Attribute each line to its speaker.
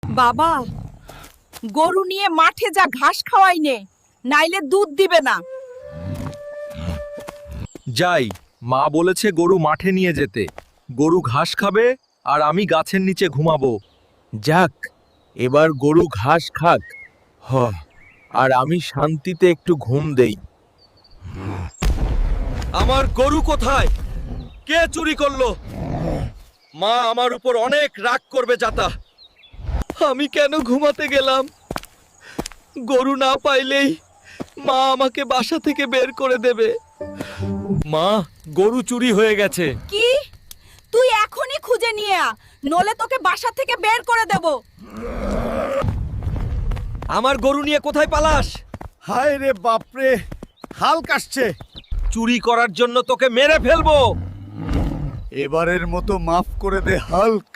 Speaker 1: বাবা, গরু নিয়ে মাঠে যা ঘাস খাওয়াই নে, নাইলে দুধ দিবে না।
Speaker 2: যাই, মা বলেছে গরু মাঠে নিয়ে যেতে। গরু ঘাস খাবে আর আমি গাছের নিচে ঘুমাবো।
Speaker 3: যাক, এবার গরু ঘাস খাক। আর আমি শান্তিতে একটু ঘুম দেই।
Speaker 2: আমার গরু কোথায়? কে চুরি করলো? মা আমার উপর অনেক রাগ করবে যাতা। আমি কেন ঘুমাতে গেলাম? গরু না পাইলেই মা আমাকে বাসা থেকে বের করে দেবে। মা, গরু চুরি হয়ে গেছে।
Speaker 1: কি? তুই এখনই খুঁজে নিয়ে আ, নলে তোকে বাসা থেকে বের করে দেব।
Speaker 2: আমার গরু নিয়ে কোথায় পালাস?
Speaker 4: হায় রে বাপরে, হাল কাশছে।
Speaker 2: চুরি করার জন্য তোকে মেরে ফেলবো।
Speaker 4: এবারের মতো মাফ করে দে হাল্ক।